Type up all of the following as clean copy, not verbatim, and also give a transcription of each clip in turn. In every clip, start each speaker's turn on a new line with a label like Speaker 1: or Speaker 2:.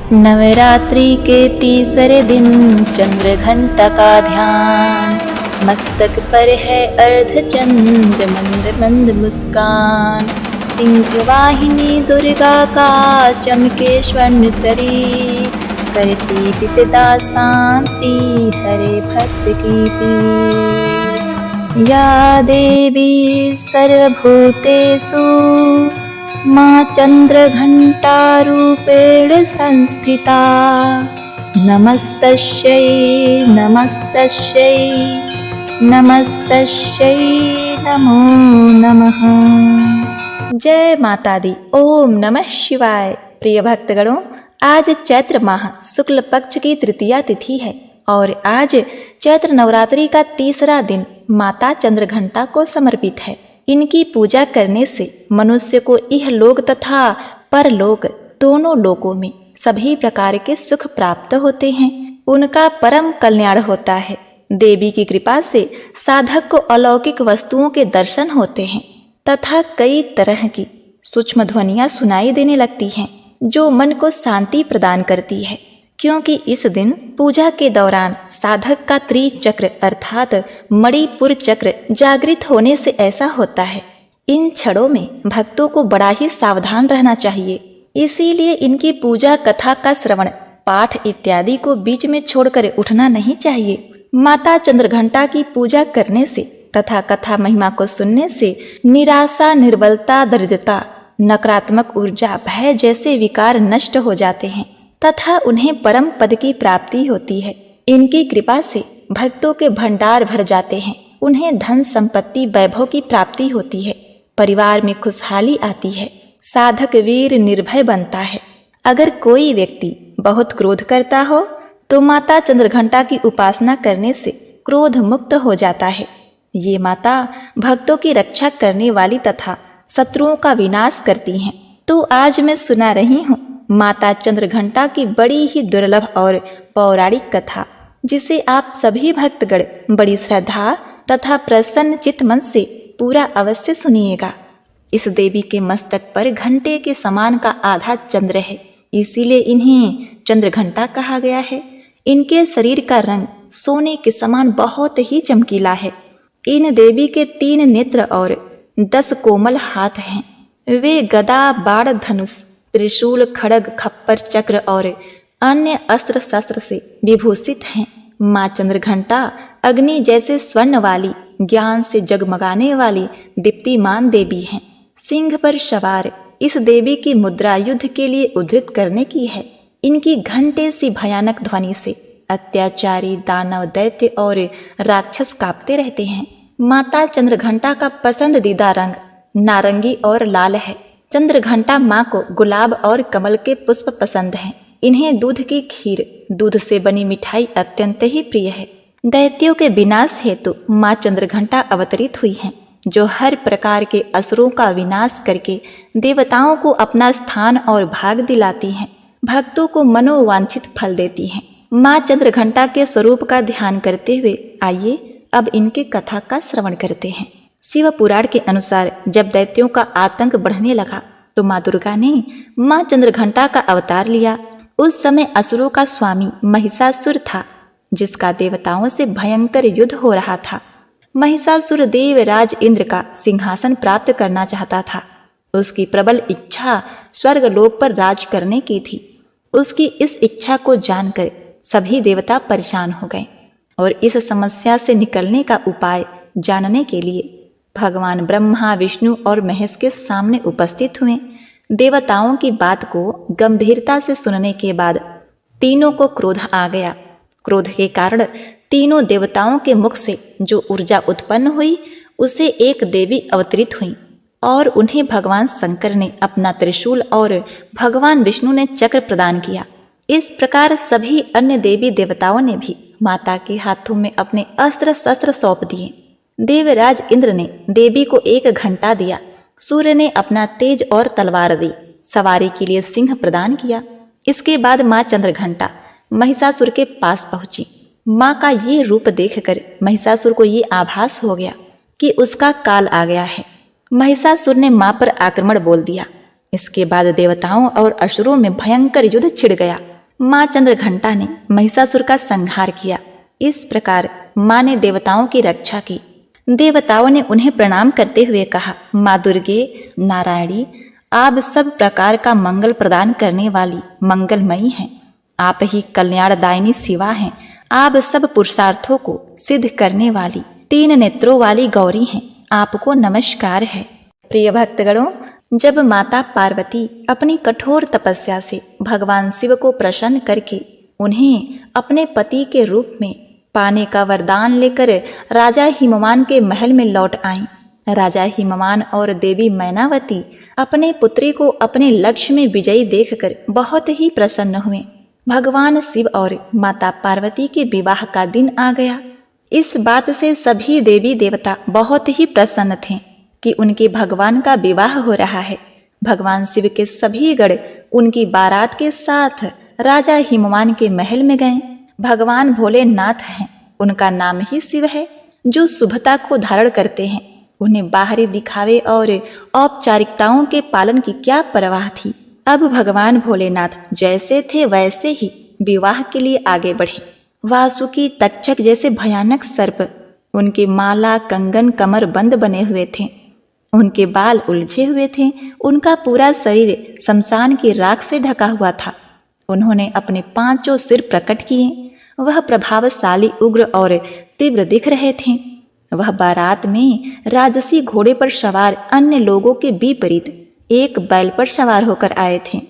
Speaker 1: नवरात्रि के तीसरे दिन चंद्र घंटा का ध्यान, मस्तक पर है अर्धचंद्र मंद मंद मुस्कान। सिंह वाहिनी दुर्गा का चमके स्वर्ण शरीर, करती विपदा शांति हरे भक्त की पीर। या देवी सर्वभूतेषु माँ चंद्रघंटा रूपेण संस्थिता, नमस्तस्यै नमस्तस्यै नमस्तस्यै नमो नमः। जय माता दी। ओम नमः शिवाय। प्रिय भक्तगणों, आज चैत्र माह शुक्ल पक्ष की तृतीया तिथि है और आज चैत्र नवरात्रि का तीसरा दिन माता चंद्रघंटा को समर्पित है। इनकी पूजा करने से मनुष्य को इहलोक तथा परलोक दोनों लोकों में सभी प्रकार के सुख प्राप्त होते हैं। उनका परम कल्याण होता है। देवी की कृपा से साधक को अलौकिक वस्तुओं के दर्शन होते हैं तथा कई तरह की सूक्ष्म ध्वनियां सुनाई देने लगती हैं जो मन को शांति प्रदान करती है। क्योंकि इस दिन पूजा के दौरान साधक का त्रिचक्र अर्थात मणिपुर चक्र जागृत होने से ऐसा होता है। इन क्षणों में भक्तों को बड़ा ही सावधान रहना चाहिए। इसीलिए इनकी पूजा कथा का श्रवण पाठ इत्यादि को बीच में छोड़कर उठना नहीं चाहिए। माता चंद्रघंटा की पूजा करने से तथा कथा महिमा को सुनने से निराशा, निर्बलता, दरिद्रता, नकारात्मक ऊर्जा, भय जैसे विकार नष्ट हो जाते हैं तथा उन्हें परम पद की प्राप्ति होती है। इनकी कृपा से भक्तों के भंडार भर जाते हैं। उन्हें धन संपत्ति वैभव की प्राप्ति होती है। परिवार में खुशहाली आती है। साधक वीर निर्भय बनता है। अगर कोई व्यक्ति बहुत क्रोध करता हो तो माता चंद्रघंटा की उपासना करने से क्रोध मुक्त हो जाता है। ये माता भक्तों की रक्षा करने वाली तथा शत्रुओं का विनाश करती हैं। तो आज मैं सुना रही हूँ माता चंद्रघंटा की बड़ी ही दुर्लभ और पौराणिक कथा, जिसे आप सभी भक्तगण बड़ी श्रद्धा तथा प्रसन्न चित्त मन से पूरा अवश्य सुनिएगा। इस देवी के मस्तक पर घंटे के समान का आधा चंद्र है, इसीलिए इन्हें चंद्रघंटा कहा गया है। इनके शरीर का रंग सोने के समान बहुत ही चमकीला है। इन देवी के 3 नेत्र और 10 कोमल हाथ हैं। वे गदा, बाण, धनुष, त्रिशूल, खड्ग, खप्पर, चक्र और अन्य अस्त्र शस्त्र से विभूषित हैं। माँ चंद्रघंटा अग्नि जैसे स्वर्ण वाली, ज्ञान से जगमगाने वाली दीप्तिमान देवी हैं। सिंह पर सवार इस देवी की मुद्रा युद्ध के लिए उद्धृत करने की है। इनकी घंटे सी भयानक ध्वनि से अत्याचारी, दानव, दैत्य और राक्षस कांपते रहते हैं। माता चंद्रघंटा का पसंदीदा रंग नारंगी और लाल है। चंद्रघंटा माँ को गुलाब और कमल के पुष्प पसंद हैं। इन्हें दूध की खीर, दूध से बनी मिठाई अत्यंत ही प्रिय है। दैत्यों के विनाश हेतु माँ चंद्रघंटा अवतरित हुई हैं, जो हर प्रकार के असुरों का विनाश करके देवताओं को अपना स्थान और भाग दिलाती हैं। भक्तों को मनोवांछित फल देती हैं। माँ चंद्रघंटा के स्वरूप का ध्यान करते हुए आइए अब इनके कथा का श्रवण करते हैं। शिव पुराण के अनुसार जब दैत्यों का आतंक बढ़ने लगा तो माँ दुर्गा ने माँ चंद्रघंटा का अवतार लिया। उस समय असुरों का स्वामी महिषासुर था, जिसका देवताओं से भयंकर युद्ध हो रहा था। महिषासुर देवराज इंद्र का सिंहासन प्राप्त करना चाहता था। उसकी प्रबल इच्छा स्वर्गलोक पर राज करने की थी। उसकी इस इच्छा को जानकर सभी देवता परेशान हो गए और इस समस्या से निकलने का उपाय जानने के लिए भगवान ब्रह्मा, विष्णु और महेश के सामने उपस्थित हुए। देवताओं की बात को गंभीरता से सुनने के बाद तीनों को क्रोध आ गया। क्रोध के कारण तीनों देवताओं के मुख से जो ऊर्जा उत्पन्न हुई, उसे एक देवी अवतरित हुई और उन्हें भगवान शंकर ने अपना त्रिशूल और भगवान विष्णु ने चक्र प्रदान किया। इस प्रकार सभी अन्य देवी देवताओं ने भी माता के हाथों में अपने अस्त्र शस्त्र सौंप दिए। देवराज इंद्र ने देवी को 1 घंटा दिया। सूर्य ने अपना तेज और तलवार दी। सवारी के लिए सिंह प्रदान किया। इसके बाद माँ चंद्रघंटा महिषासुर के पास पहुंची। माँ का ये रूप देखकर महिषासुर को ये आभास हो गया कि उसका काल आ गया है। महिषासुर ने माँ पर आक्रमण बोल दिया। इसके बाद देवताओं और असुरों में भयंकर युद्ध छिड़ गया। माँ चंद्रघंटा ने महिषासुर का संहार किया। इस प्रकार माँ ने देवताओं की रक्षा की। देवताओं ने उन्हें प्रणाम करते हुए कहा, माँ दुर्गे नारायणी, आप सब प्रकार का मंगल प्रदान करने वाली मंगलमयी हैं। आप ही कल्याणदायिनी शिवा हैं। आप सब पुरुषार्थों को सिद्ध करने वाली 3 नेत्रों वाली गौरी हैं। आपको नमस्कार है। प्रिय भक्तगणों, जब माता पार्वती अपनी कठोर तपस्या से भगवान शिव को प्रसन्न करके उन्हें अपने पति के रूप में पाने का वरदान लेकर राजा हिमवान के महल में लौट आईं। राजा हिमवान और देवी मैनावती अपने पुत्री को अपने लक्ष्य में विजयी देखकर बहुत ही प्रसन्न हुए। भगवान शिव और माता पार्वती के विवाह का दिन आ गया। इस बात से सभी देवी देवता बहुत ही प्रसन्न थे कि उनके भगवान का विवाह हो रहा है। भगवान शिव के सभी गण उनकी बारात के साथ राजा हिमवान के महल में गए। भगवान भोलेनाथ हैं, उनका नाम ही शिव है, जो शुभता को धारण करते हैं। उन्हें बाहरी दिखावे और औपचारिकताओं के पालन की क्या परवाह थी। अब भगवान भोलेनाथ जैसे थे वैसे ही विवाह के लिए आगे बढ़े। वासुकी तक्षक जैसे भयानक सर्प उनके माला कंगन कमर बंद बने हुए थे। उनके बाल उलझे हुए थे। उनका पूरा शरीर शमशान की राख से ढका हुआ था। उन्होंने अपने 5 सिर प्रकट किए। वह प्रभावशाली, उग्र और तीव्र दिख रहे थे। वह बारात में राजसी घोड़े पर सवार अन्य लोगों के विपरीत एक बैल पर सवार होकर आए थे।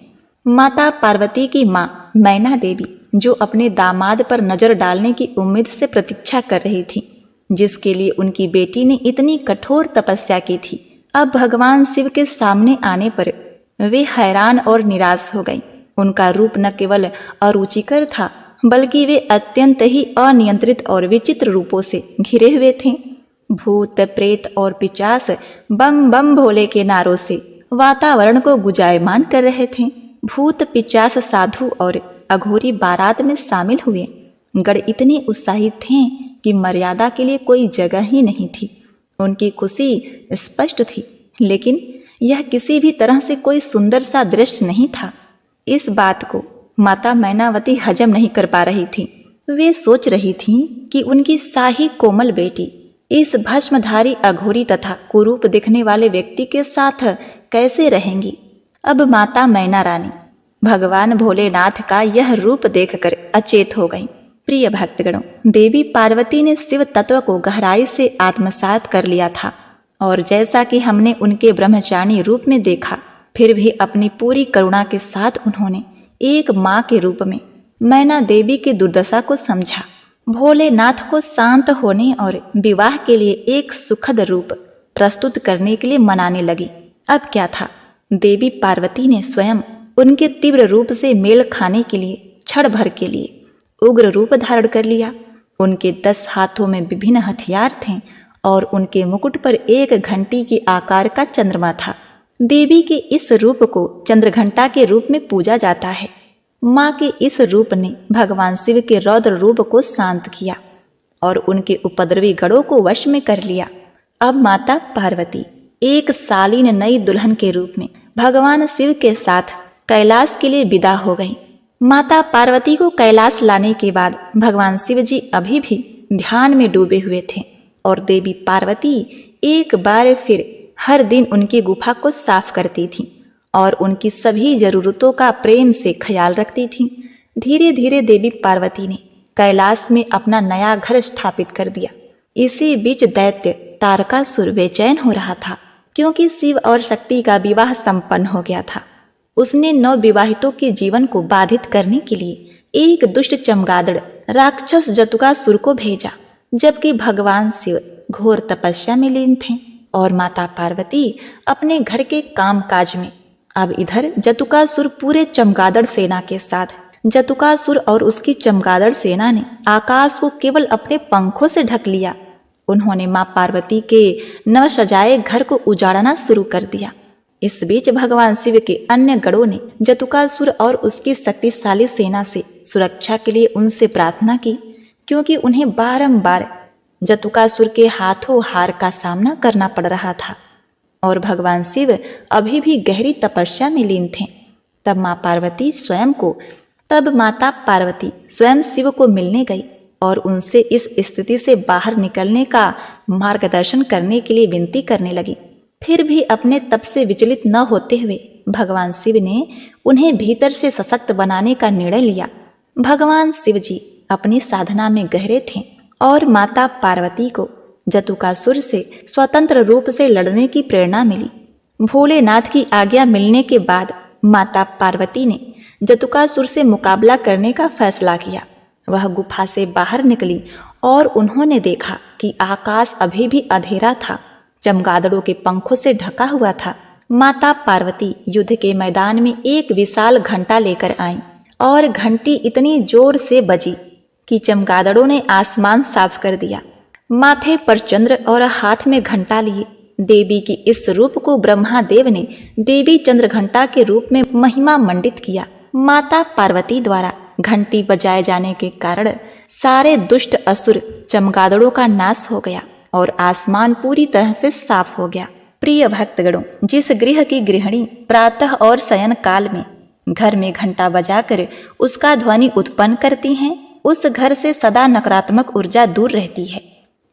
Speaker 1: माता पार्वती की माँ मैना देवी, जो अपने दामाद पर नजर डालने की उम्मीद से प्रतीक्षा कर रही थी, जिसके लिए उनकी बेटी ने इतनी कठोर तपस्या की थी, अब भगवान शिव के सामने आने पर वे हैरान और निराश हो गईं। उनका रूप न केवल अरुचिकर था, बल्कि वे अत्यंत ही अनियंत्रित और विचित्र रूपों से घिरे हुए थे। भूत प्रेत और पिशाच बम बम भोले के नारों से वातावरण को गुंजायमान कर रहे थे। भूत पिशाच साधु और अघोरी बारात में शामिल हुए। गण इतने उत्साहित थे कि मर्यादा के लिए कोई जगह ही नहीं थी। उनकी खुशी स्पष्ट थी, लेकिन यह किसी भी तरह से कोई सुंदर सा दृश्य नहीं था। इस बात को माता मैनावती हजम नहीं कर पा रही थी। वे सोच रही थीं कि उनकी शाही कोमल बेटी इस भस्मधारी अघोरी तथा कुरूप दिखने वाले व्यक्ति के साथ कैसे रहेंगी। अब माता मैना रानी भगवान भोलेनाथ का यह रूप देखकर अचेत हो गईं। प्रिय भक्तगणों, देवी पार्वती ने शिव तत्व को गहराई से आत्मसात कर लिया था, और जैसा कि हमने उनके ब्रह्मचारिणी रूप में देखा, फिर भी अपनी पूरी करुणा के साथ उन्होंने एक माँ के रूप में मैना देवी की दुर्दशा को समझा। भोलेनाथ को शांत होने और विवाह के लिए एक सुखद रूप प्रस्तुत करने के लिए मनाने लगी। अब क्या था, देवी पार्वती ने स्वयं उनके तीव्र रूप से मेल खाने के लिए क्षण भर के लिए उग्र रूप धारण कर लिया। उनके 10 हाथों में विभिन्न हथियार थे और उनके मुकुट पर एक घंटी के आकार का चंद्रमा था। देवी के इस रूप को चंद्रघंटा के रूप में पूजा जाता है। माँ के इस रूप ने भगवान शिव के रौद्र रूप को शांत किया और उनके उपद्रवी गणों को वश में कर लिया। अब माता पार्वती एक शालीन नई दुल्हन के रूप में भगवान शिव के साथ कैलाश के लिए विदा हो गई। माता पार्वती को कैलाश लाने के बाद भगवान शिव जी अभी भी ध्यान में डूबे हुए थे और देवी पार्वती एक बार फिर हर दिन उनकी गुफा को साफ करती थी और उनकी सभी जरूरतों का प्रेम से ख्याल रखती थी। धीरे धीरे देवी पार्वती ने कैलाश में अपना नया घर स्थापित कर दिया। इसी बीच दैत्य तारकासुर बेचैन हो रहा था, क्योंकि शिव और शक्ति का विवाह संपन्न हो गया था। उसने नवविवाहितों के जीवन को बाधित करने के लिए एक दुष्ट चमगादड़ राक्षस जतुकासुर को भेजा, जबकि भगवान शिव घोर तपस्या में लीन थे और माता पार्वती अपने घर के काम काज में। अब इधर जतुकासुर पूरे चमगादड़ सेना के साथ, जतुकासुर और उसकी चमगादड़ सेना ने आकाश को केवल अपने पंखों से ढक लिया। उन्होंने माँ पार्वती के नव सजाए घर को उजाड़ना शुरू कर दिया। इस बीच भगवान शिव के अन्य गणों ने जतुकासुर और उसकी शक्तिशाली सेना से सुरक्षा के लिए उनसे प्रार्थना की, क्योंकि उन्हें बारंबार जतुकासुर के हाथों हार का सामना करना पड़ रहा था और भगवान शिव अभी भी गहरी तपस्या में लीन थे। तब माँ पार्वती स्वयं को तब माता पार्वती स्वयं शिव को मिलने गई और उनसे इस स्थिति से बाहर निकलने का मार्गदर्शन करने के लिए विनती करने लगी। फिर भी अपने तप से विचलित न होते हुए भगवान शिव ने उन्हें भीतर से सशक्त बनाने का निर्णय लिया। भगवान शिव जी अपनी साधना में गहरे थे और माता पार्वती को जतुकासुर से स्वतंत्र रूप से लड़ने की प्रेरणा मिली। भोलेनाथ की आज्ञा मिलने के बाद माता पार्वती ने जतुकासुर से मुकाबला करने का फैसला किया। वह गुफा से बाहर निकली और उन्होंने देखा कि आकाश अभी भी अंधेरा था, चमगादड़ों के पंखों से ढका हुआ था। माता पार्वती युद्ध के मैदान में एक विशाल घंटा लेकर आईं और घंटी इतनी जोर से बजी कि चमगादड़ों ने आसमान साफ कर दिया। माथे पर चंद्र और हाथ में घंटा लिए देवी की इस रूप को ब्रह्मादेव ने देवी चंद्र घंटा के रूप में महिमा मंडित किया। माता पार्वती द्वारा घंटी बजाए जाने के कारण सारे दुष्ट असुर चमगादड़ों का नाश हो गया और आसमान पूरी तरह से साफ हो गया। प्रिय भक्तगणों, जिस गृह की गृहिणी प्रातः और शयन काल में घर में घंटा बजाकर उसका ध्वनि उत्पन्न करती हैं, उस घर से सदा नकारात्मक ऊर्जा दूर रहती है।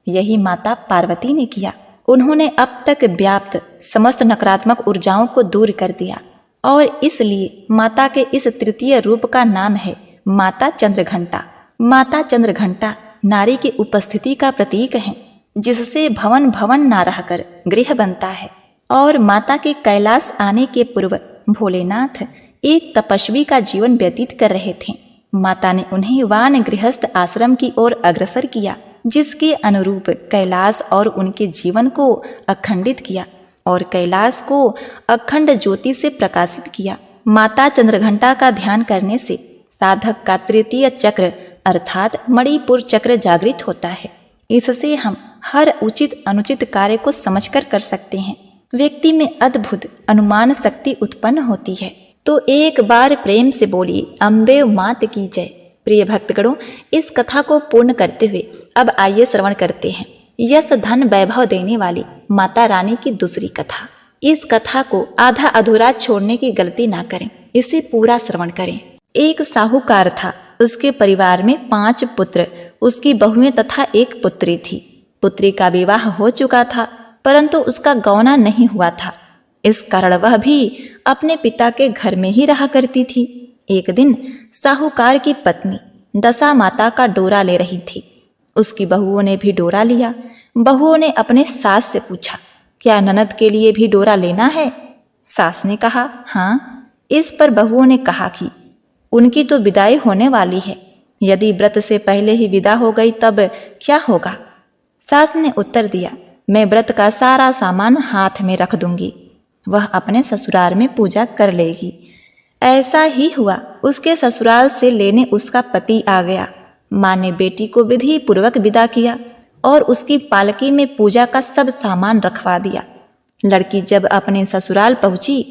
Speaker 1: यही माता पार्वती ने किया। उन्होंने अब तक व्याप्त समस्त नकारात्मक ऊर्जाओं को दूर कर दिया और इसलिए माता के इस तृतीय रूप का नाम है माता चंद्रघंटा। माता चंद्रघंटा नारी की उपस्थिति का प्रतीक है, जिससे भवन भवन ना रहकर गृह बनता है। और माता के कैलाश आने के पूर्व भोलेनाथ एक तपस्वी का जीवन व्यतीत कर रहे थे। माता ने उन्हें वान गृहस्थ आश्रम की ओर अग्रसर किया, जिसके अनुरूप कैलाश और उनके जीवन को अखंडित किया और कैलाश को अखंड ज्योति से प्रकाशित किया। माता चंद्रघंटा का ध्यान करने से साधक का तृतीय चक्र अर्थात मणिपुर चक्र जागृत होता है। इससे हम हर उचित अनुचित कार्य को समझकर कर सकते हैं। व्यक्ति में अद्भुत अनुमान शक्ति उत्पन्न होती है। तो एक बार प्रेम से बोलिए अम्बे मात की जय। प्रिय भक्तगणों, इस कथा को पूर्ण करते हुए अब आइए श्रवण करते हैं यश धन वैभव देने वाली माता रानी की दूसरी कथा। इस कथा को आधा अधूरा छोड़ने की गलती ना करें, इसे पूरा श्रवण करें। एक साहूकार था, उसके परिवार में 5 पुत्र, उसकी बहुएं तथा एक पुत्री थी। पुत्री का विवाह हो चुका था, परंतु उसका गौना नहीं हुआ था। इस कारण वह भी अपने पिता के घर में ही रहा करती थी। एक दिन साहूकार की पत्नी दशा माता का डोरा ले रही थी। उसकी बहुओं ने भी डोरा लिया। बहुओं ने अपने सास से पूछा, क्या ननद के लिए भी डोरा लेना है? सास ने कहा, हाँ। इस पर बहुओं ने कहा कि उनकी तो विदाई होने वाली है, यदि व्रत से पहले ही विदा हो गई तब क्या होगा? सास ने उत्तर दिया, मैं व्रत का सारा सामान हाथ में रख दूंगी, वह अपने ससुराल में पूजा कर लेगी। ऐसा ही हुआ। उसके ससुराल से लेने उसका पति आ गया। माँ ने बेटी को विधि पूर्वक विदा किया और उसकी पालकी में पूजा का सब सामान रखवा दिया। लड़की जब अपने ससुराल पहुंची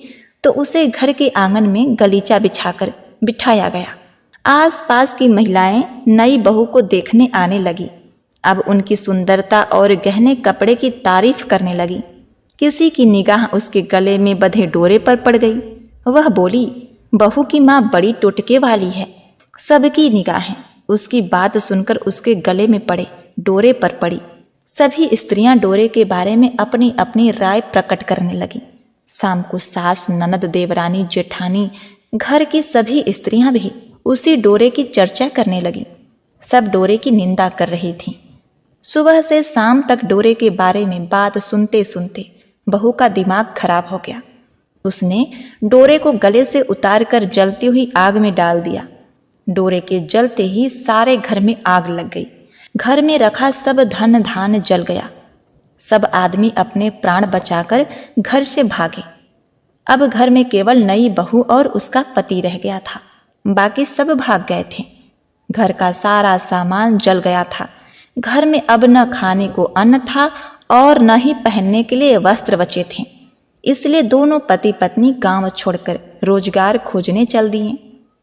Speaker 1: तो उसे घर के आंगन में गलीचा बिछाकर बिठाया गया। आसपास की महिलाएं नई बहू को देखने आने लगी। अब उनकी सुंदरता और गहने कपड़े की तारीफ करने लगी। किसी की निगाह उसके गले में बंधे डोरे पर पड़ गई। वह बोली, बहू की माँ बड़ी टोटके वाली है। सबकी निगाहें उसकी बात सुनकर उसके गले में पड़े डोरे पर पड़ी। सभी स्त्रियां डोरे के बारे में अपनी अपनी राय प्रकट करने लगी। शाम को सास, ननद, देवरानी, जेठानी, घर की सभी स्त्रियां भी उसी डोरे की चर्चा करने लगी। सब डोरे की निंदा कर रही थीं। सुबह से शाम तक डोरे के बारे में बात सुनते सुनते बहू का दिमाग खराब हो गया। उसने डोरे को गले से उतारकर जलती हुई आग में डाल दिया। डोरे के जलते ही सारे घर में आग लग गई। घर में रखा सब धन धान जल गया। सब आदमी अपने प्राण बचाकर घर से भागे। अब घर में केवल नई बहू और उसका पति रह गया था। बाकी सब भाग गए थे। घर का सारा सामान जल गया था। घर में अब न खाने को अन्न था और न ही पहनने के लिए वस्त्र बचे थे। इसलिए दोनों पति पत्नी गांव छोड़कर रोजगार खोजने चल दिए।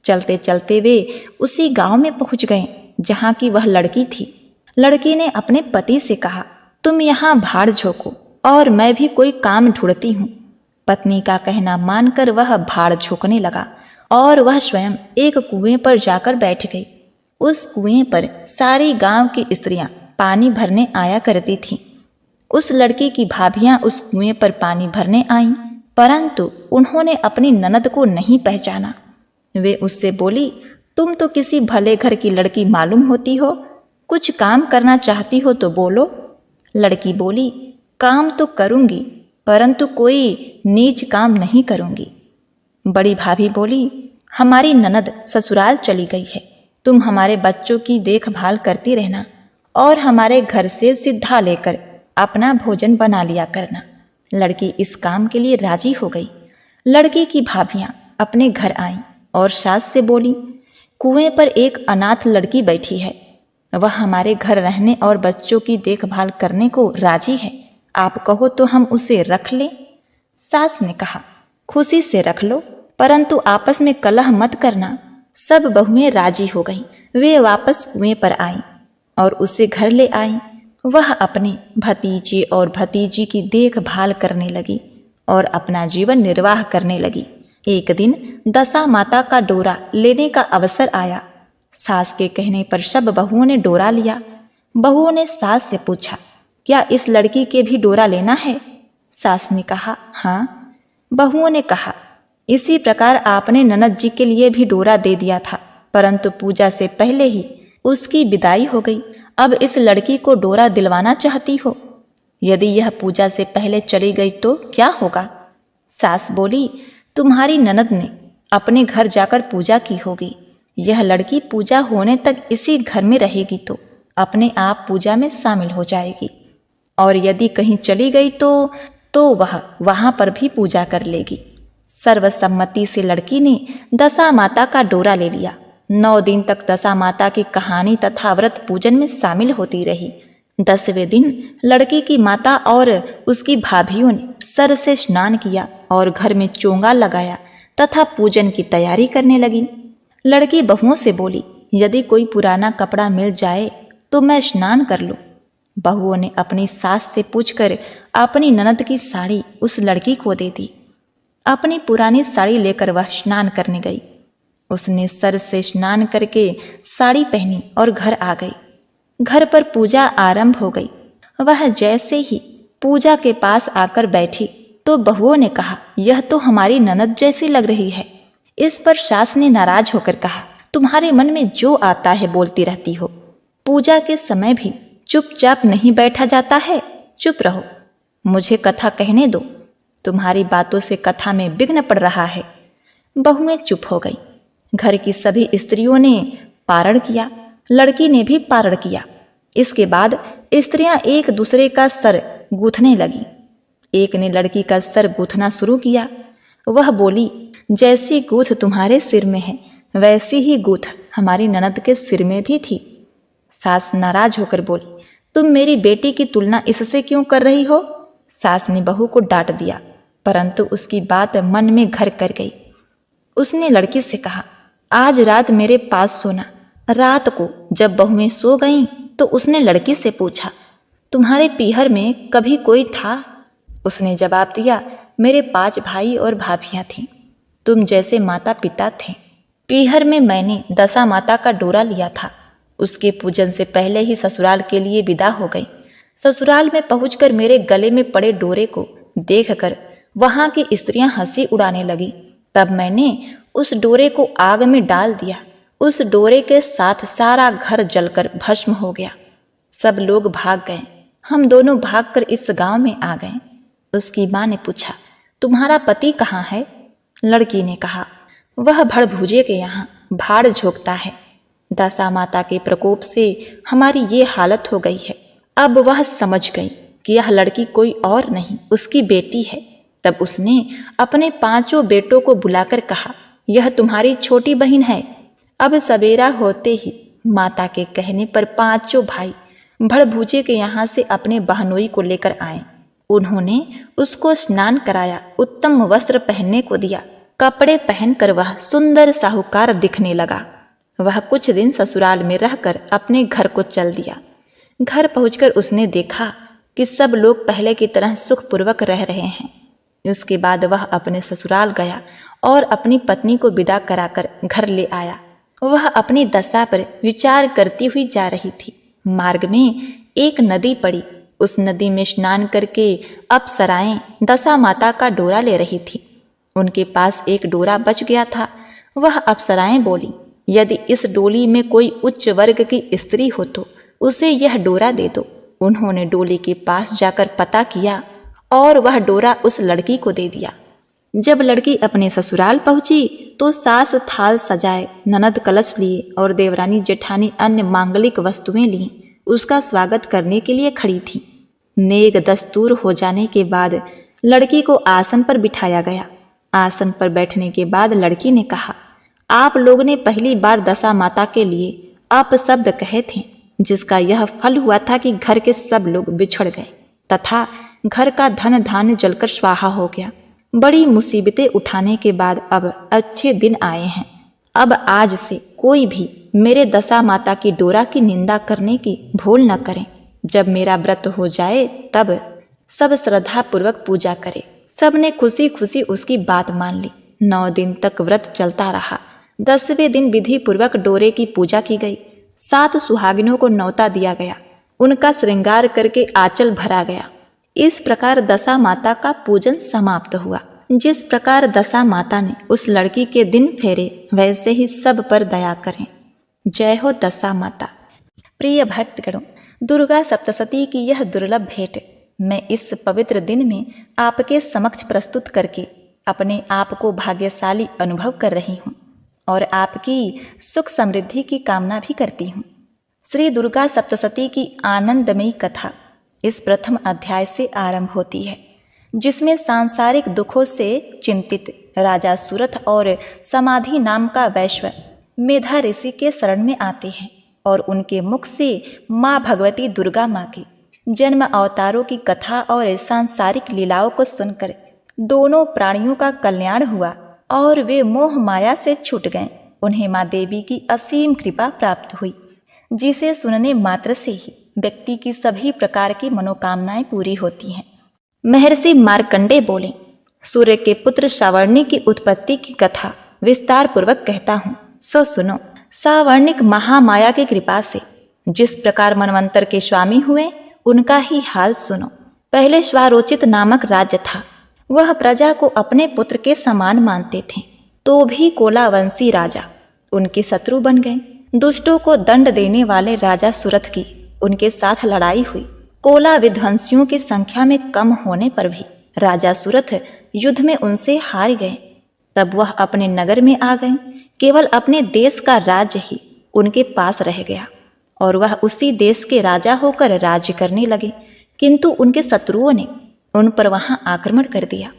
Speaker 1: चलते चलते वे उसी गांव में पहुंच गए जहां की वह लड़की थी। लड़की ने अपने पति से कहा, तुम यहाँ भाड़ झोंको और मैं भी कोई काम ढूंढती हूँ। पत्नी का कहना मानकर वह भाड़ झोंकने लगा और वह स्वयं एक कुएं पर जाकर बैठ गई। उस कुएं पर सारी गांव की स्त्रियां पानी भरने आया करती थीं। उस लड़की की भाभियां उस कुएं पर पानी भरने आईं, परंतु उन्होंने अपनी ननद को नहीं पहचाना। वे उससे बोली, तुम तो किसी भले घर की लड़की मालूम होती हो, कुछ काम करना चाहती हो तो बोलो। लड़की बोली, काम तो करूंगी, परंतु कोई नीच काम नहीं करूंगी। बड़ी भाभी बोली, हमारी ननद ससुराल चली गई है, तुम हमारे बच्चों की देखभाल करती रहना और हमारे घर से सिद्धा लेकर अपना भोजन बना लिया करना। लड़की इस काम के लिए राजी हो गई। लड़की की भाभियां अपने घर आईं और सास से बोली, कुएं पर एक अनाथ लड़की बैठी है, वह हमारे घर रहने और बच्चों की देखभाल करने को राजी है, आप कहो तो हम उसे रख लें। सास ने कहा, खुशी से रख लो, परंतु आपस में कलह मत करना। सब बहुएं राजी हो गईं। वे वापस कुएं पर आईं और उसे घर ले आईं। वह अपने भतीजे और भतीजी की देखभाल करने लगी और अपना जीवन निर्वाह करने लगी। एक दिन दशा माता का डोरा लेने का अवसर आया। सास के कहने पर सब बहुओं ने डोरा लिया। बहुओं ने सास से पूछा, क्या इस लड़की के भी डोरा लेना है? सास ने कहा, हाँ। बहुओं ने कहा, इसी प्रकार आपने ननद जी के लिए भी डोरा दे दिया था, परंतु पूजा से पहले ही उसकी विदाई हो गई। अब इस लड़की को डोरा दिलवाना चाहती हो? यदि यह पूजा से पहले चली गई तो क्या होगा? सास बोली, तुम्हारी ननद ने अपने घर जाकर पूजा की होगी। यह लड़की पूजा होने तक इसी घर में रहेगी तो अपने आप पूजा में शामिल हो जाएगी, और यदि कहीं चली गई तो वह वहां पर भी पूजा कर लेगी। सर्वसम्मति से लड़की ने दशा माता का डोरा ले लिया। 9 दिन तक दशा माता की कहानी तथा व्रत पूजन में शामिल होती रही। 10वें दिन लड़की की माता और उसकी भाभियों ने सर से स्नान किया और घर में चोंगा लगाया तथा पूजन की तैयारी करने लगी। लड़की बहुओं से बोली, यदि कोई पुराना कपड़ा मिल जाए तो मैं स्नान कर लूं। बहुओं ने अपनी सास से पूछकर अपनी ननद की साड़ी उस लड़की को दे दी। अपनी पुरानी साड़ी लेकर वह स्नान करने गई। उसने सर से स्नान करके साड़ी पहनी और घर आ गई। घर पर पूजा आरंभ हो गई। वह जैसे ही पूजा के पास आकर बैठी तो बहुओं ने कहा, यह तो हमारी ननद जैसी लग रही है। इस पर सास ने नाराज होकर कहा, तुम्हारे मन में जो आता है बोलती रहती हो। पूजा के समय भी चुपचाप नहीं बैठा जाता है। चुप रहो, मुझे कथा कहने दो। तुम्हारी बातों से कथा में विघ्न पड़ रहा है। बहुएं चुप हो गई। घर की सभी स्त्रियों ने पारण किया, लड़की ने भी पारण किया। इसके बाद स्त्रियां एक दूसरे का सर गूंथने लगी। एक ने लड़की का सर गूंथना शुरू किया। वह बोली, जैसी गूंथ तुम्हारे सिर में है वैसी ही गूंथ हमारी ननद के सिर में भी थी। सास नाराज होकर बोली, तुम मेरी बेटी की तुलना इससे क्यों कर रही हो? सास ने बहू को डांट दिया, परंतु उसकी बात मन में घर कर गई। उसने लड़की से कहा, आज रात मेरे पास सोना। रात को जब बहुएं सो गईं तो उसने लड़की से पूछा, तुम्हारे पीहर में कभी कोई था? उसने जवाब दिया, मेरे 5 भाई और भाभियां थीं, तुम जैसे माता पिता थे। पीहर में मैंने दशा माता का डोरा लिया था। उसके पूजन से पहले ही ससुराल के लिए विदा हो गई। ससुराल में पहुंचकर मेरे गले में पड़े डोरे को देखकर वहां की स्त्रियां हंसी उड़ाने लगी। तब मैंने उस डोरे को आग में डाल दिया। उस डोरे के साथ सारा घर जलकर भस्म हो गया। सब लोग भाग गए। हम दोनों भागकर इस गांव में आ गए। उसकी मां ने पूछा, तुम्हारा पति कहाँ है? लड़की ने कहा, वह भड़भूजे के यहाँ भाड़ झोंकता है। दशा माता के प्रकोप से हमारी ये हालत हो गई है। अब वह समझ गई कि यह लड़की कोई और नहीं उसकी बेटी है। तब उसने अपने 5 बेटों को बुलाकर कहा, यह तुम्हारी छोटी बहन है। अब सवेरा होते ही माता के कहने पर 5 भाई भड़भूजे के यहाँ से अपने बहनोई को लेकर आए। उन्होंने उसको स्नान कराया, उत्तम वस्त्र पहनने को दिया। कपड़े पहनकर वह सुंदर साहूकार दिखने लगा। वह कुछ दिन ससुराल में रहकर अपने घर को चल दिया। घर पहुंचकर उसने देखा कि सब लोग पहले की तरह सुखपूर्वक रह रहे हैं। इसके बाद वह अपने ससुराल गया और अपनी पत्नी को विदा कराकर घर ले आया। वह अपनी दशा पर विचार करती हुई जा रही थी। मार्ग में एक नदी पड़ी। उस नदी में स्नान करके अप्सराएं दशा माता का डोरा ले रही थी। उनके पास एक डोरा बच गया था। वह अप्सराएं बोली, यदि इस डोली में कोई उच्च वर्ग की स्त्री हो तो उसे यह डोरा दे दो। उन्होंने डोली के पास जाकर पता किया और वह डोरा उस लड़की को दे दिया। जब लड़की अपने ससुराल पहुंची तो सास थाल सजाए, ननद कलश लिए और देवरानी जेठानी अन्य मांगलिक वस्तुएं ली उसका स्वागत करने के लिए खड़ी थी। नेग दस्तूर हो जाने के बाद लड़की को आसन पर बिठाया गया। आसन पर बैठने के बाद लड़की ने कहा, आप लोग ने पहली बार दशा माता के लिए अपशब्द कहे थे, जिसका यह फल हुआ था कि घर के सब लोग बिछड़ गए तथा घर का धन धान्य जलकर स्वाहा हो गया। बड़ी मुसीबतें उठाने के बाद अब अच्छे दिन आए हैं। अब आज से कोई भी मेरे दशा माता की डोरा की निंदा करने की भूल न करें। जब मेरा व्रत हो जाए तब सब श्रद्धा पूर्वक पूजा करे। सबने खुशी खुशी उसकी बात मान ली। 9 दिन तक व्रत चलता रहा। 10वें दिन विधि पूर्वक डोरे की पूजा की गई। 7 सुहागिनों को न्योता दिया गया। उनका श्रृंगार करके आंचल भरा गया। इस प्रकार दशा माता का पूजन समाप्त हुआ। जिस प्रकार दशा माता ने उस लड़की के दिन फेरे, वैसे ही सब पर दया करें। जय हो दशा माता। प्रिय भक्तगणों, दुर्गा सप्तशती की यह दुर्लभ भेंट मैं इस पवित्र दिन में आपके समक्ष प्रस्तुत करके अपने आप को भाग्यशाली अनुभव कर रही हूँ और आपकी सुख समृद्धि की कामना भी करती हूँ। श्री दुर्गा सप्तशती की आनंदमयी कथा इस प्रथम अध्याय से आरंभ होती है, जिसमें सांसारिक दुखों से चिंतित राजा सुरथ और समाधि नाम का वैश्य मेधा ऋषि के शरण में आते हैं और उनके मुख से माँ भगवती दुर्गा माँ की जन्म अवतारों की कथा और सांसारिक लीलाओं को सुनकर दोनों प्राणियों का कल्याण हुआ और वे मोह माया से छूट गए। उन्हें माँ देवी की असीम कृपा प्राप्त हुई, जिसे सुनने मात्र से ही व्यक्ति की सभी प्रकार की मनोकामनाएं पूरी होती हैं। महर्षि मार्कंडे बोले, सूर्य के पुत्र सावर्णिक की उत्पत्ति की कथा विस्तार पूर्वक कहता हूँ, सो सुनो। सावर्णिक महामाया की कृपा से जिस प्रकार मनवंतर के स्वामी हुए, उनका ही हाल सुनो। पहले स्वारोचित नामक राज्य था। वह प्रजा को अपने पुत्र के समान मानते थे, तो भी कोलावंशी राजा उनके शत्रु बन गए। दुष्टों को दंड देने वाले राजा सुरथ की उनके साथ लड़ाई हुई। कोला विध्वंसियों की संख्या में कम होने पर भी राजा सुरथ युद्ध में उनसे हार गए। तब वह अपने नगर में आ गए। केवल अपने देश का राज्य ही उनके पास रह गया और वह उसी देश के राजा होकर राज्य करने लगे। किंतु उनके शत्रुओं ने उन पर वहां आक्रमण कर दिया।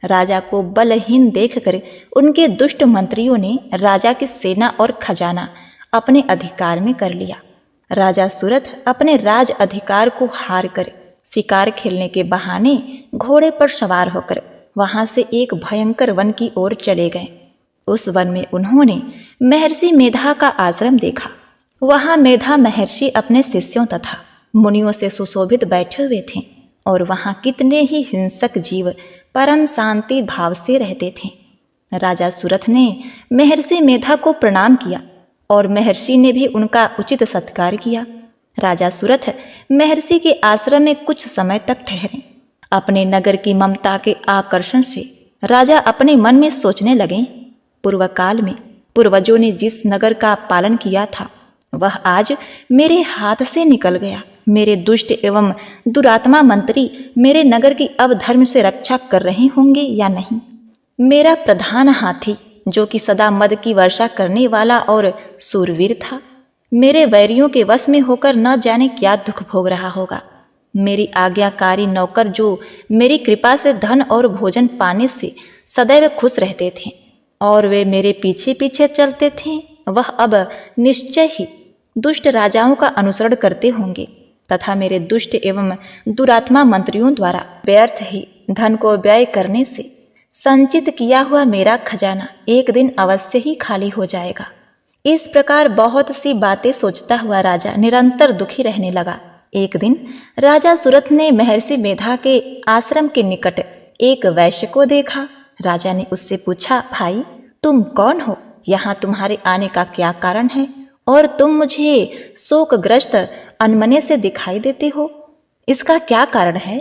Speaker 1: राजा को बलहीन देखकर उनके दुष्ट मंत्रियों ने राजा की सेना और खजाना अपने अधिकार में कर लिया। राजा सुरथ अपने राज अधिकार को हार कर शिकार खेलने के बहाने घोड़े पर सवार होकर वहां से एक भयंकर वन की ओर चले गए। उस वन में उन्होंने महर्षि मेधा का आश्रम देखा। वहां मेधा महर्षि अपने शिष्यों तथा मुनियों से सुशोभित बैठे हुए थे और वहां कितने ही हिंसक जीव परम शांति भाव से रहते थे। राजा सुरथ ने महर्षि मेधा को प्रणाम किया और महर्षि ने भी उनका उचित सत्कार किया। राजा सुरथ महर्षि के आश्रम में कुछ समय तक ठहरे। अपने नगर की ममता के आकर्षण से राजा अपने मन में सोचने लगे, पूर्व काल में पूर्वजों ने जिस नगर का पालन किया था, वह आज मेरे हाथ से निकल गया। मेरे दुष्ट एवं दुरात्मा मंत्री मेरे नगर की अब धर्म से रक्षा कर रहे होंगे या नहीं। मेरा प्रधान हाथी, जो कि सदा मद की वर्षा करने वाला और सूरवीर था, मेरे वैरियों के वश में होकर न जाने क्या दुख भोग रहा होगा। मेरी आज्ञाकारी नौकर, जो मेरी कृपा से धन और भोजन पाने से सदैव खुश रहते थे और वे मेरे पीछे पीछे चलते थे, वह अब निश्चय ही दुष्ट राजाओं का अनुसरण करते होंगे तथा मेरे दुष्ट एवं दुरात्मा मंत्रियों द्वारा व्यर्थ ही धन को व्यय करने से संचित किया हुआ मेरा खजाना एक दिन अवश्य ही खाली हो जाएगा। इस प्रकार बहुत सी बातें सोचता हुआ राजा निरंतर दुखी रहने लगा। एक दिन राजा सुरथ ने महर्षि मेधा के आश्रम के निकट एक वैश्य को देखा। राजा ने उससे पूछा, भाई तुम कौन हो? यहाँ तुम्हारे आने का क्या कारण है? और तुम मुझे शोकग्रस्त अनमने से दिखाई देते हो, इसका क्या कारण है?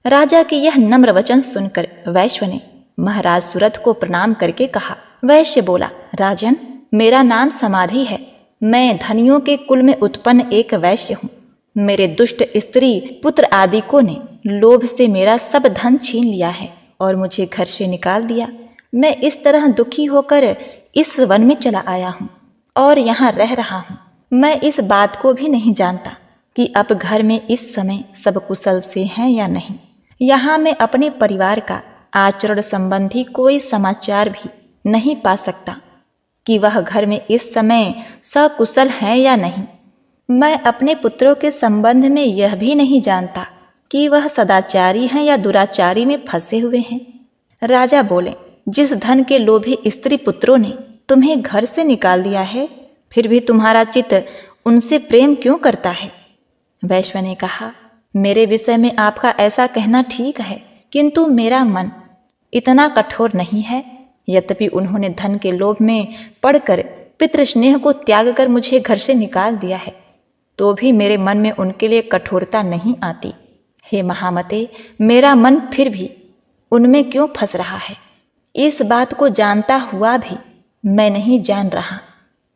Speaker 1: राजा के यह नम्र वचन सुनकर वैश्य ने महाराज सुरथ को प्रणाम करके कहा। वैश्य बोला, राजन, मेरा नाम समाधि है। मैं धनियों के कुल में उत्पन्न एक वैश्य हूँ। मेरे दुष्ट स्त्री पुत्र आदिकों ने लोभ से मेरा सब धन छीन लिया है और मुझे घर से निकाल दिया। मैं इस तरह दुखी होकर इस वन में चला आया हूँ और यहाँ रह रहा हूँ। मैं इस बात को भी नहीं जानता कि अब घर में इस समय सब कुशल से हैं या नहीं। यहाँ मैं अपने परिवार का आचरण संबंधी कोई समाचार भी नहीं पा सकता कि वह घर में इस समय सकुशल है या नहीं। मैं अपने पुत्रों के संबंध में यह भी नहीं जानता कि वह सदाचारी हैं या दुराचारी में फंसे हुए हैं। राजा बोले, जिस धन के लोभी स्त्री पुत्रों ने तुम्हें घर से निकाल दिया है, फिर भी तुम्हारा चित्त उनसे प्रेम क्यों करता है? वैश्य ने कहा, मेरे विषय में आपका ऐसा कहना ठीक है, किंतु मेरा मन इतना कठोर नहीं है। यद्यपि उन्होंने धन के लोभ में पड़कर पितृस्नेह को त्याग कर मुझे घर से निकाल दिया है, तो भी मेरे मन में उनके लिए कठोरता नहीं आती। हे महामते, मेरा मन फिर भी उनमें क्यों फंस रहा है? इस बात को जानता हुआ भी मैं नहीं जान रहा।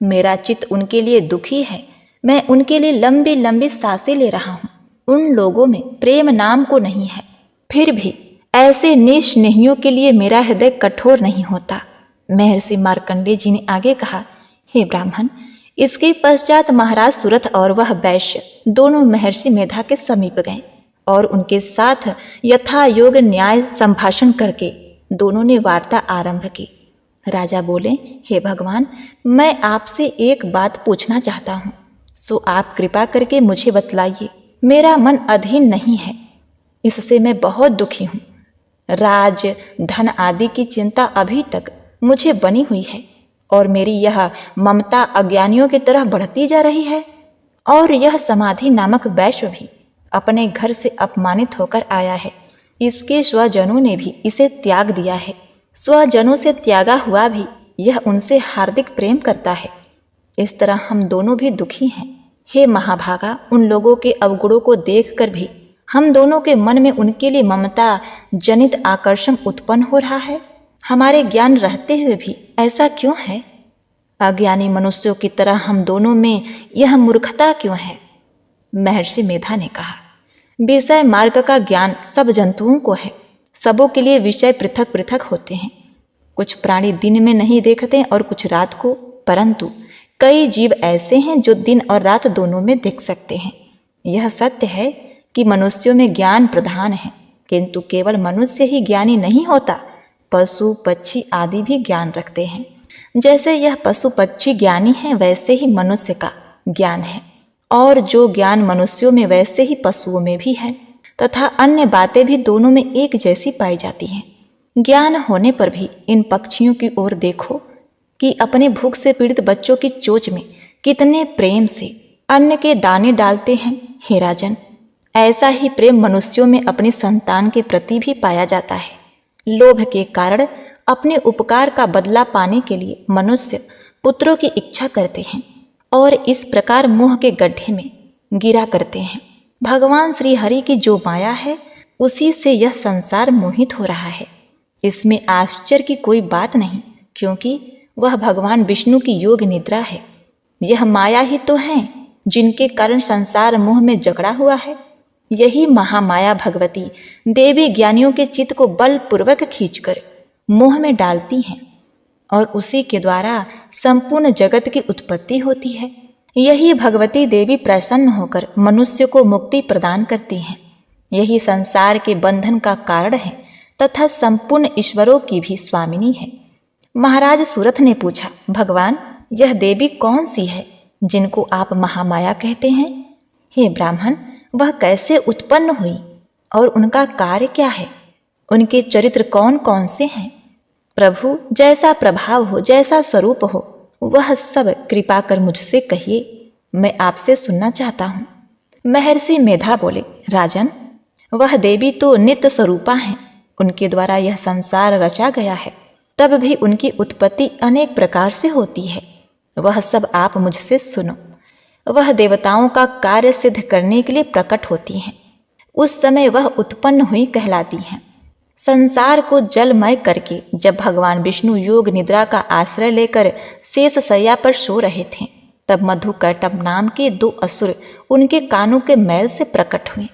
Speaker 1: मेरा चित्त उनके लिए दुखी है। मैं उनके लिए लंबी लंबी सांसें ले रहा हूँ। उन लोगों में प्रेम नाम को नहीं है, फिर भी ऐसे निस्नेहियों के लिए मेरा हृदय कठोर नहीं होता। महर्षि मार्कंडेय जी ने आगे कहा, हे ब्राह्मण, इसके पश्चात महाराज सुरथ और वह वैश्य दोनों महर्षि मेधा के समीप गए और उनके साथ यथा योग न्याय संभाषण करके दोनों ने वार्ता आरंभ की। राजा बोले, हे भगवान, मैं आपसे एक बात पूछना चाहता हूँ, सो आप कृपा करके मुझे बतलाइए। मेरा मन अधीन नहीं है, इससे मैं बहुत दुखी हूँ। राज धन आदि की चिंता अभी तक मुझे बनी हुई है और मेरी यह ममता अज्ञानियों की तरह बढ़ती जा रही है। और यह समाधि नामक वैश्य भी अपने घर से अपमानित होकर आया है। इसके स्वजनों ने भी इसे त्याग दिया है। स्वजनों से त्यागा हुआ भी यह उनसे हार्दिक प्रेम करता है। इस तरह हम दोनों भी दुखी हैं। हे महाभागा, उन लोगों के अवगुणों को देखकर भी हम दोनों के मन में उनके लिए ममता जनित आकर्षण उत्पन्न हो रहा है। हमारे ज्ञान रहते हुए भी ऐसा क्यों है? अज्ञानी मनुष्यों की तरह हम दोनों में यह मूर्खता क्यों है? महर्षि मेधा ने कहा, विषय मार्ग का ज्ञान सब जंतुओं को है। सबों के लिए विषय पृथक पृथक होते हैं। कुछ प्राणी दिन में नहीं देखते और कुछ रात को, परंतु कई जीव ऐसे हैं जो दिन और रात दोनों में देख सकते हैं। यह सत्य है कि मनुष्यों में ज्ञान प्रधान है, किंतु केवल मनुष्य ही ज्ञानी नहीं होता, पशु पक्षी आदि भी ज्ञान रखते हैं। जैसे यह पशु पक्षी ज्ञानी है, वैसे ही मनुष्य का ज्ञान है, और जो ज्ञान मनुष्यों में वैसे ही पशुओं में भी है, तथा अन्य बातें भी दोनों में एक जैसी पाई जाती हैं। ज्ञान होने पर भी इन पक्षियों की ओर देखो कि अपने भूख से पीड़ित बच्चों की चोंच में कितने प्रेम से अन्न के दाने डालते हैं। हे राजन, ऐसा ही प्रेम मनुष्यों में अपनी संतान के प्रति भी पाया जाता है। लोभ के कारण अपने उपकार का बदला पाने के लिए मनुष्य पुत्रों की इच्छा करते हैं और इस प्रकार मोह के गड्ढे में गिरा करते हैं। भगवान श्री हरि की जो माया है, उसी से यह संसार मोहित हो रहा है। इसमें आश्चर्य की कोई बात नहीं, क्योंकि वह भगवान विष्णु की योग निद्रा है। यह माया ही तो है जिनके कारण संसार मोह में जकड़ा हुआ है। यही महामाया भगवती देवी ज्ञानियों के चित्त को बलपूर्वक खींचकर मोह में डालती हैं और उसी के द्वारा संपूर्ण जगत की उत्पत्ति होती है। यही भगवती देवी प्रसन्न होकर मनुष्य को मुक्ति प्रदान करती हैं। यही संसार के बंधन का कारण है तथा संपूर्ण ईश्वरों की भी स्वामिनी है। महाराज सुरथ ने पूछा, भगवान, यह देवी कौन सी है जिनको आप महामाया कहते हैं? हे ब्राह्मण, वह कैसे उत्पन्न हुई और उनका कार्य क्या है? उनके चरित्र कौन कौन से हैं? प्रभु, जैसा प्रभाव हो, जैसा स्वरूप हो, वह सब कृपा कर मुझसे कहिए, मैं आपसे सुनना चाहता हूँ। महर्षि मेधा बोले, राजन, वह देवी तो नित्य स्वरूपा हैं, उनके द्वारा यह संसार रचा गया है, तब भी उनकी उत्पत्ति अनेक प्रकार से होती है। वह सब आप मुझसे सुनो। वह देवताओं का कार्य सिद्ध करने के लिए प्रकट होती हैं। उस समय वह उत्पन्न हुई कहलाती हैं। संसार को जलमय करके जब भगवान विष्णु योग निद्रा का आश्रय लेकर शेष शैया पर सो रहे थे, तब मधुकैटभ नाम के 2 असुर उनके कानों के मैल से प्रकट हुए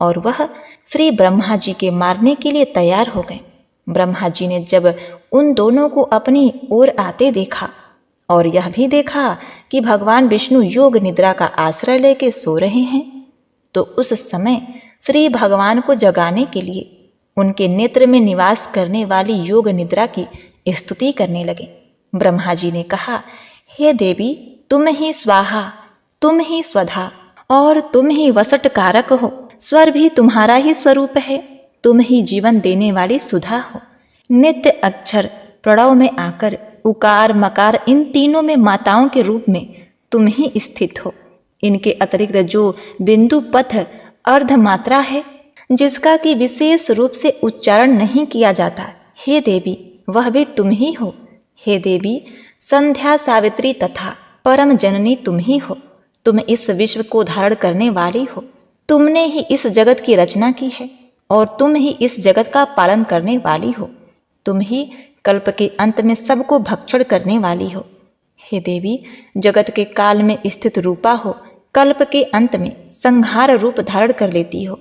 Speaker 1: और वह श्री ब्रह्मा जी के मारने के लिए तैयार हो गए। ब्रह्मा जी ने जब उन दोनों को अपनी ओर आते देखा और यह भी देखा कि भगवान विष्णु योग निद्रा का आश्रय लेके सो रहे हैं, तो उस समय श्री भगवान को जगाने के लिए उनके नेत्र में निवास करने वाली योग निद्रा की स्तुति करने लगे। ब्रह्मा जी ने कहा, हे देवी, तुम ही स्वाहा, तुम ही स्वधा और तुम ही वसट कारक हो। स्वर भी तुम्हारा ही स्वरूप है। तुम ही जीवन देने वाली सुधा हो। नित्य अक्षर प्रणव में आकर उकार मकार इन तीनों में माताओं के रूप में तुम ही स्थित हो। इनके अतिरिक्त जो बिंदु पथ अर्ध मात्रा है, जिसका कि विशेष रूप से उच्चारण नहीं किया जाता, हे देवी, वह भी तुम ही हो। हे देवी, संध्या सावित्री तथा परम जननी तुम ही हो। तुम इस विश्व को धारण करने वाली हो। तुमने ही इस जगत की रचना की है और तुम ही इस जगत का पालन करने वाली हो। तुम ही कल्प के अंत में सबको भक्षण करने वाली हो। हे देवी, जगत के काल में स्थित रूपा हो, कल्प के अंत में संहार रूप धारण कर लेती हो।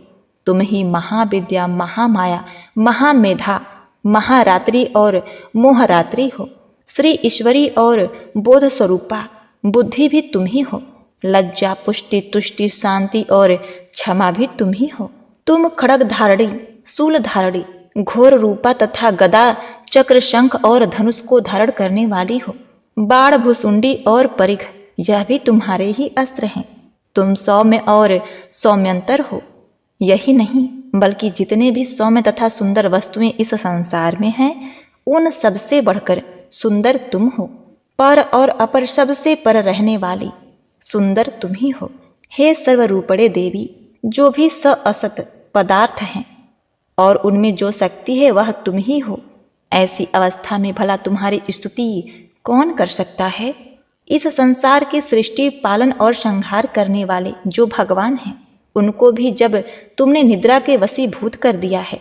Speaker 1: तुम ही महाविद्या, महामाया, महामेधा, महारात्रि और मोहरात्रि हो। श्री ईश्वरी और बोध स्वरूपा बुद्धि भी तुम ही हो। लज्जा, पुष्टि, तुष्टि, शांति और क्षमा भी तुम ही हो। तुम खड़ग धारणी, शूल धारणी, घोर रूपा तथा गदा, चक्र, शंख और धनुष को धारण करने वाली हो। बाण, भुसुंडी और परिघ, यह भी तुम्हारे ही अस्त्र हैं। तुम सौम्य और सौम्यंतर हो। यही नहीं, बल्कि जितने भी सौम्य तथा सुंदर वस्तुएं इस संसार में हैं, उन सबसे बढ़कर सुंदर तुम हो। पर और अपर सबसे पर रहने वाली सुंदर तुम ही हो। हे सर्वरूपणे देवी, जो भी स असत पदार्थ हैं और उनमें जो शक्ति है वह तुम ही हो। ऐसी अवस्था में भला तुम्हारी स्तुति कौन कर सकता है? इस संसार की सृष्टि, पालन और संहार करने वाले जो भगवान हैं, उनको भी जब तुमने निद्रा के वशीभूत कर दिया है,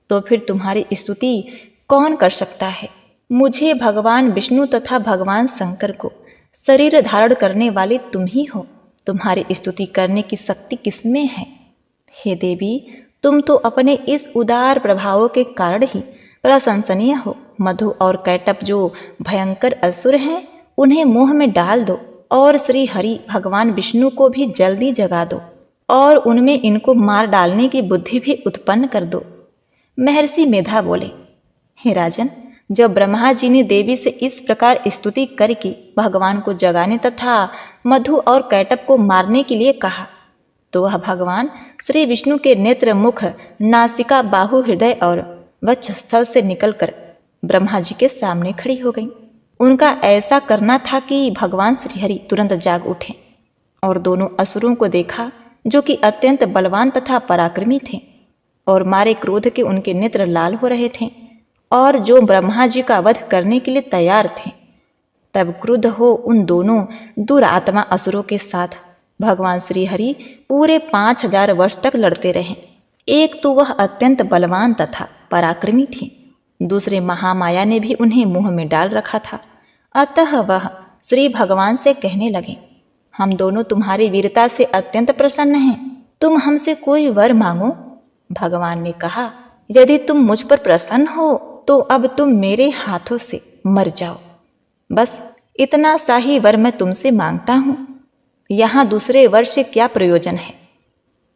Speaker 1: तो फिर तुम्हारी स्तुति कौन कर सकता है? मुझे भगवान विष्णु तथा भगवान शंकर को शरीर धारण करने वाले तुम ही हो। तुम्हारी स्तुति करने की शक्ति किसमें है? हे देवी, तुम तो अपने इस उदार प्रभावों के कारण ही प्रशंसनीय हो। मधु और कैटभ जो भयंकर असुर हैं, उन्हें मोह में डाल दो और श्री हरि भगवान विष्णु को भी जल्दी जगा दो और उनमें इनको मार डालने की बुद्धि भी उत्पन्न कर दो। महर्षि मेधा बोले, हे राजन, जब ब्रह्मा जी ने देवी से इस प्रकार स्तुति करके भगवान को जगाने तथा मधु और कैटभ को मारने के लिए कहा, तो वह भगवान श्री विष्णु के नेत्र, मुख, नासिका, बाहु, हृदय और वक्षस्थल से निकलकर ब्रह्मा जी के सामने खड़ी हो गई। उनका ऐसा करना था कि भगवान श्रीहरि तुरंत जाग उठे और दोनों असुरों को देखा, जो कि अत्यंत बलवान तथा पराक्रमी थे और मारे क्रोध के उनके नेत्र लाल हो रहे थे और जो ब्रह्मा जी का वध करने के लिए तैयार थे। तब क्रुद्ध हो उन दोनों दुरात्मा असुरों के साथ भगवान श्री हरि पूरे 5000 वर्ष तक लड़ते रहे। एक तो वह अत्यंत बलवान तथा पराक्रमी थे, दूसरे महामाया ने भी उन्हें मुंह में डाल रखा था। अतः वह श्री भगवान से कहने लगे, हम दोनों तुम्हारी वीरता से अत्यंत प्रसन्न हैं, तुम हमसे कोई वर मांगो। भगवान ने कहा, यदि तुम मुझ पर प्रसन्न हो तो अब तुम मेरे हाथों से मर जाओ। बस इतना सा ही वर मैं तुमसे मांगता हूँ। यहाँ दूसरे वर से क्या प्रयोजन है?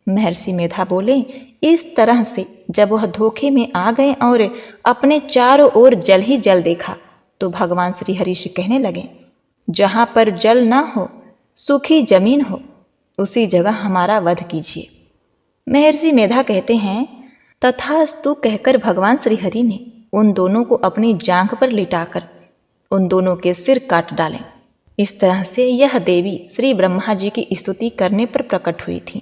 Speaker 1: महर्षि मेधा बोले, इस तरह से जब वह धोखे में आ गए और अपने चारों ओर जल ही जल देखा, तो भगवान श्री हरि से कहने लगे, जहाँ पर जल ना हो, सूखी जमीन हो, उसी जगह हमारा वध कीजिए। महर्षि मेधा कहते हैं, तथास्तु कहकर भगवान श्री हरि ने उन दोनों को अपनी जांघ पर लिटाकर उन दोनों के सिर काट डाले। इस तरह से यह देवी श्री ब्रह्मा जी की स्तुति करने पर प्रकट हुई थी।